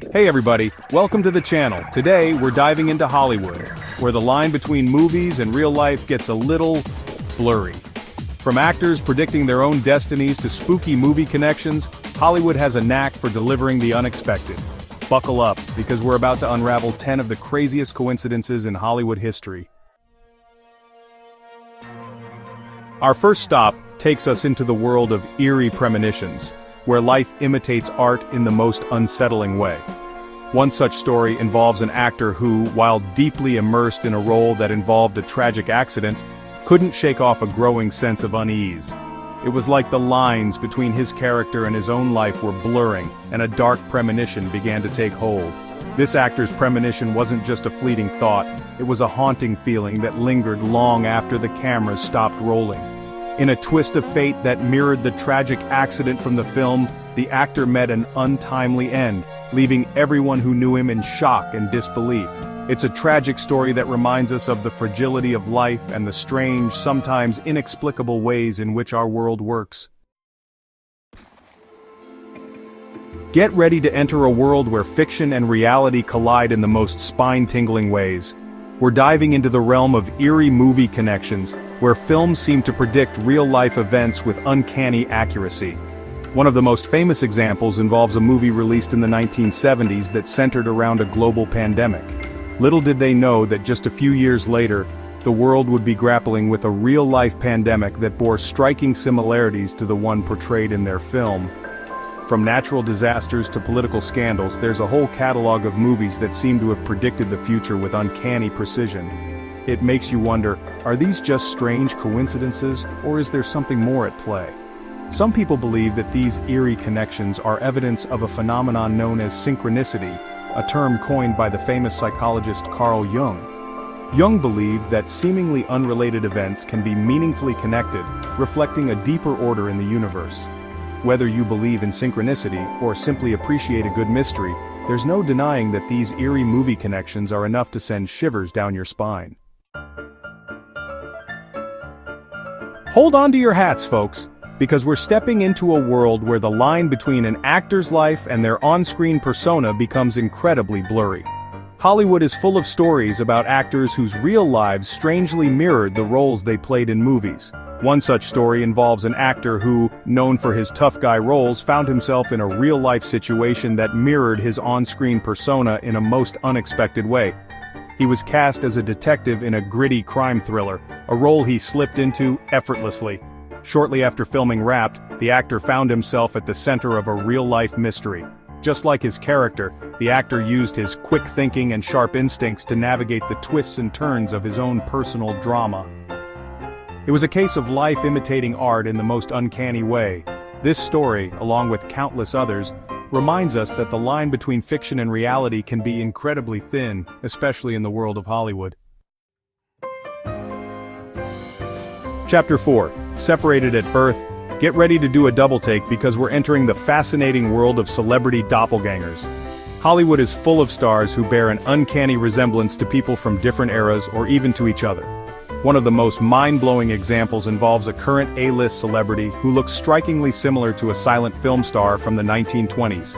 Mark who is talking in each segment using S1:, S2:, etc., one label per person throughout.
S1: Hey everybody, welcome to the channel. Today we're diving into Hollywood, where the line between movies and real life gets a little blurry. From actors predicting their own destinies to spooky movie connections, Hollywood has a knack for delivering the unexpected. Buckle up, because we're about to unravel 10 of the craziest coincidences in Hollywood history. Our first stop takes us into the world of eerie premonitions, where life imitates art in the most unsettling way. One such story involves an actor who, while deeply immersed in a role that involved a tragic accident, couldn't shake off a growing sense of unease. It was like the lines between his character and his own life were blurring, and a dark premonition began to take hold. This actor's premonition wasn't just a fleeting thought, it was a haunting feeling that lingered long after the cameras stopped rolling. In a twist of fate that mirrored the tragic accident from the film, the actor met an untimely end, leaving everyone who knew him in shock and disbelief. It's a tragic story that reminds us of the fragility of life and the strange, sometimes inexplicable ways in which our world works. Get ready to enter a world where fiction and reality collide in the most spine-tingling ways. We're diving into the realm of eerie movie connections, where films seem to predict real-life events with uncanny accuracy. One of the most famous examples involves a movie released in the 1970s that centered around a global pandemic. Little did they know that just a few years later, the world would be grappling with a real-life pandemic that bore striking similarities to the one portrayed in their film. From natural disasters to political scandals, there's a whole catalog of movies that seem to have predicted the future with uncanny precision. It makes you wonder, are these just strange coincidences, or is there something more at play? Some people believe that these eerie connections are evidence of a phenomenon known as synchronicity, a term coined by the famous psychologist Carl Jung. Jung believed that seemingly unrelated events can be meaningfully connected, reflecting a deeper order in the universe. Whether you believe in synchronicity or simply appreciate a good mystery, there's no denying that these eerie movie connections are enough to send shivers down your spine. Hold on to your hats, folks, because we're stepping into a world where the line between an actor's life and their on-screen persona becomes incredibly blurry. Hollywood is full of stories about actors whose real lives strangely mirrored the roles they played in movies. One such story involves an actor who, known for his tough guy roles, found himself in a real-life situation that mirrored his on-screen persona in a most unexpected way. He was cast as a detective in a gritty crime thriller, a role he slipped into effortlessly. Shortly after filming wrapped, the actor found himself at the center of a real-life mystery. Just like his character, the actor used his quick thinking and sharp instincts to navigate the twists and turns of his own personal drama. It was a case of life imitating art in the most uncanny way. This story, along with countless others, reminds us that the line between fiction and reality can be incredibly thin, especially in the world of Hollywood. Chapter 4. Separated at Birth. Get ready to do a double take because we're entering the fascinating world of celebrity doppelgangers. Hollywood is full of stars who bear an uncanny resemblance to people from different eras or even to each other. One of the most mind-blowing examples involves a current A-list celebrity who looks strikingly similar to a silent film star from the 1920s.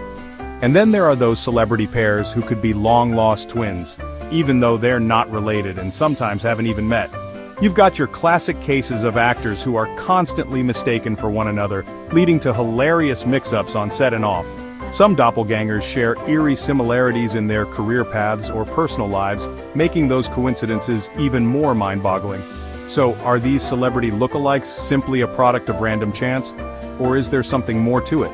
S1: And then there are those celebrity pairs who could be long-lost twins, even though they're not related and sometimes haven't even met. You've got your classic cases of actors who are constantly mistaken for one another, leading to hilarious mix-ups on set and off. Some doppelgangers share eerie similarities in their career paths or personal lives, making those coincidences even more mind-boggling. So, are these celebrity lookalikes simply a product of random chance? Or is there something more to it?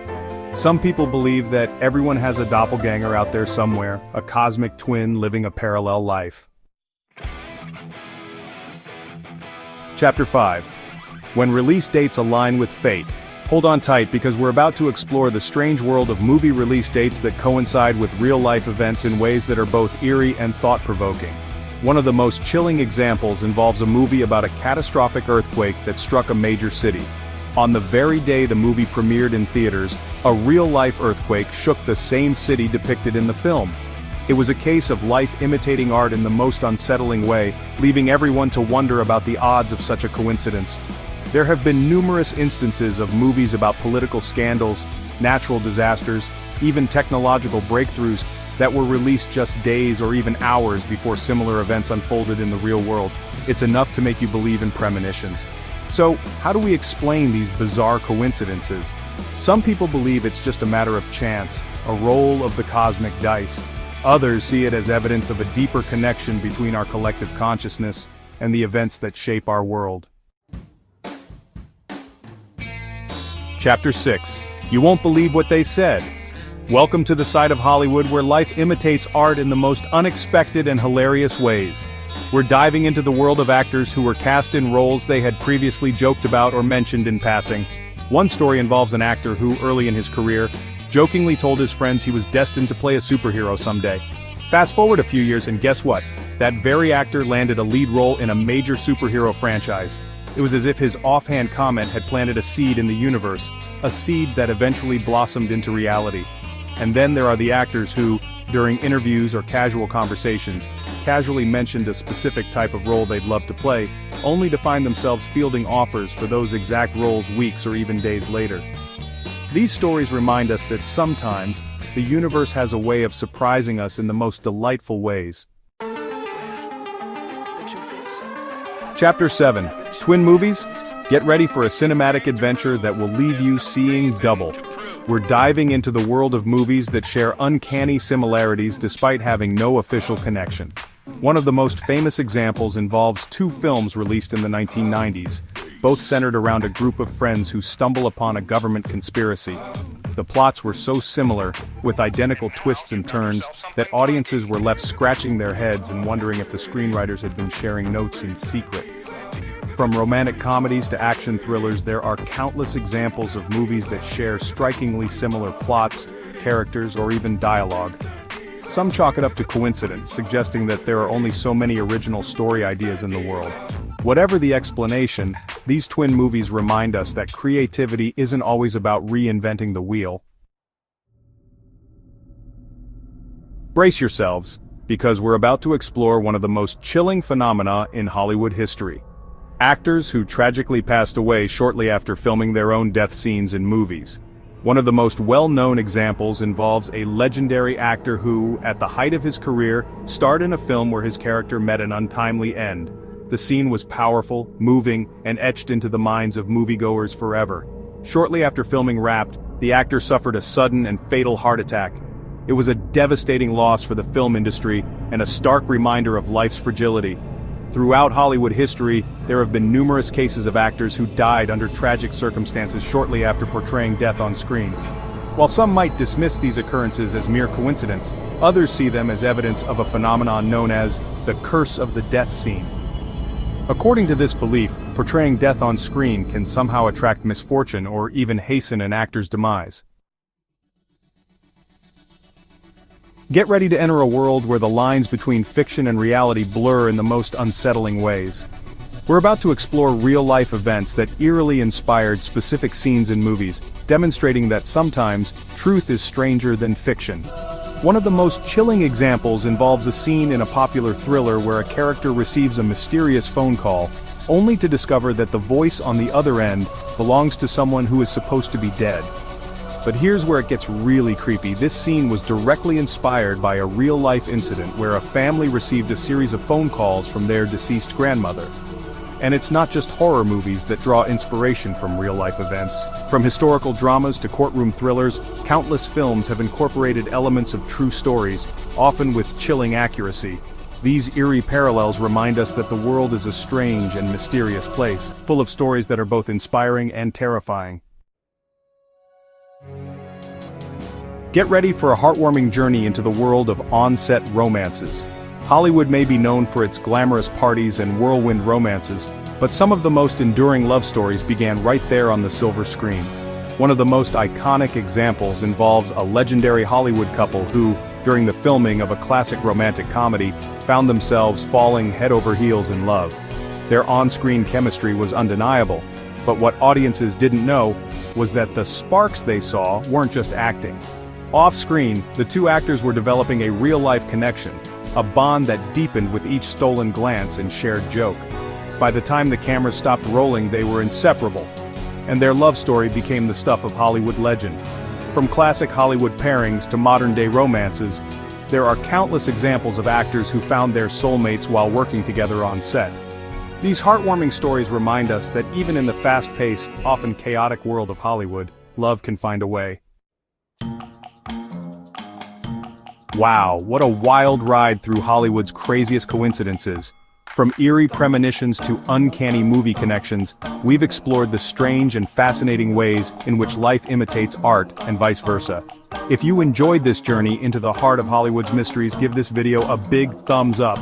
S1: Some people believe that everyone has a doppelganger out there somewhere, a cosmic twin living a parallel life. Chapter 5. When release dates align with fate. Hold on tight because we're about to explore the strange world of movie release dates that coincide with real-life events in ways that are both eerie and thought-provoking. One of the most chilling examples involves a movie about a catastrophic earthquake that struck a major city. On the very day the movie premiered in theaters, a real-life earthquake shook the same city depicted in the film. It was a case of life imitating art in the most unsettling way, leaving everyone to wonder about the odds of such a coincidence. There have been numerous instances of movies about political scandals, natural disasters, even technological breakthroughs that were released just days or even hours before similar events unfolded in the real world. It's enough to make you believe in premonitions. So, how do we explain these bizarre coincidences? Some people believe it's just a matter of chance, a roll of the cosmic dice. Others see it as evidence of a deeper connection between our collective consciousness and the events that shape our world. Chapter 6. You won't believe what they said. Welcome to the side of Hollywood where life imitates art in the most unexpected and hilarious ways. We're diving into the world of actors who were cast in roles they had previously joked about or mentioned in passing. One story involves an actor who, early in his career, jokingly told his friends he was destined to play a superhero someday. Fast forward a few years and guess what? That very actor landed a lead role in a major superhero franchise. It was as if his offhand comment had planted a seed in the universe, a seed that eventually blossomed into reality. And then there are the actors who, during interviews or casual conversations, casually mentioned a specific type of role they'd love to play, only to find themselves fielding offers for those exact roles weeks or even days later. These stories remind us that sometimes, the universe has a way of surprising us in the most delightful ways. Chapter 7. Twin movies? Get ready for a cinematic adventure that will leave you seeing double. We're diving into the world of movies that share uncanny similarities despite having no official connection. One of the most famous examples involves two films released in the 1990s, both centered around a group of friends who stumble upon a government conspiracy. The plots were so similar, with identical twists and turns, that audiences were left scratching their heads and wondering if the screenwriters had been sharing notes in secret. From romantic comedies to action thrillers, there are countless examples of movies that share strikingly similar plots, characters, or even dialogue. Some chalk it up to coincidence, suggesting that there are only so many original story ideas in the world. Whatever the explanation, these twin movies remind us that creativity isn't always about reinventing the wheel. Brace yourselves, because we're about to explore one of the most chilling phenomena in Hollywood history. Actors who tragically passed away shortly after filming their own death scenes in movies. One of the most well-known examples involves a legendary actor who, at the height of his career, starred in a film where his character met an untimely end. The scene was powerful, moving, and etched into the minds of moviegoers forever. Shortly after filming wrapped, the actor suffered a sudden and fatal heart attack. It was a devastating loss for the film industry and a stark reminder of life's fragility. Throughout Hollywood history, there have been numerous cases of actors who died under tragic circumstances shortly after portraying death on screen. While some might dismiss these occurrences as mere coincidence, others see them as evidence of a phenomenon known as the curse of the death scene. According to this belief, portraying death on screen can somehow attract misfortune or even hasten an actor's demise. Get ready to enter a world where the lines between fiction and reality blur in the most unsettling ways. We're about to explore real-life events that eerily inspired specific scenes in movies, demonstrating that sometimes, truth is stranger than fiction. One of the most chilling examples involves a scene in a popular thriller where a character receives a mysterious phone call, only to discover that the voice on the other end belongs to someone who is supposed to be dead. But here's where it gets really creepy. This scene was directly inspired by a real-life incident where a family received a series of phone calls from their deceased grandmother. And it's not just horror movies that draw inspiration from real-life events. From historical dramas to courtroom thrillers, countless films have incorporated elements of true stories, often with chilling accuracy. These eerie parallels remind us that the world is a strange and mysterious place, full of stories that are both inspiring and terrifying. Get ready for a heartwarming journey into the world of on-set romances. Hollywood may be known for its glamorous parties and whirlwind romances, but some of the most enduring love stories began right there on the silver screen. One of the most iconic examples involves a legendary Hollywood couple who, during the filming of a classic romantic comedy, found themselves falling head over heels in love. Their on-screen chemistry was undeniable, but what audiences didn't know was that the sparks they saw weren't just acting. Off-screen, the two actors were developing a real-life connection, a bond that deepened with each stolen glance and shared joke. By the time the cameras stopped rolling, they were inseparable, and their love story became the stuff of Hollywood legend. From classic Hollywood pairings to modern-day romances, there are countless examples of actors who found their soulmates while working together on set. These heartwarming stories remind us that even in the fast-paced, often chaotic world of Hollywood, love can find a way. Wow, what a wild ride through Hollywood's craziest coincidences. From eerie premonitions to uncanny movie connections, we've explored the strange and fascinating ways in which life imitates art and vice versa. If you enjoyed this journey into the heart of Hollywood's mysteries, give this video a big thumbs up.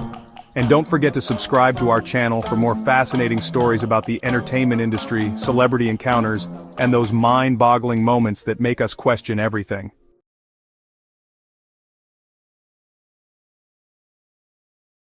S1: And don't forget to subscribe to our channel for more fascinating stories about the entertainment industry, celebrity encounters, and those mind-boggling moments that make us question everything.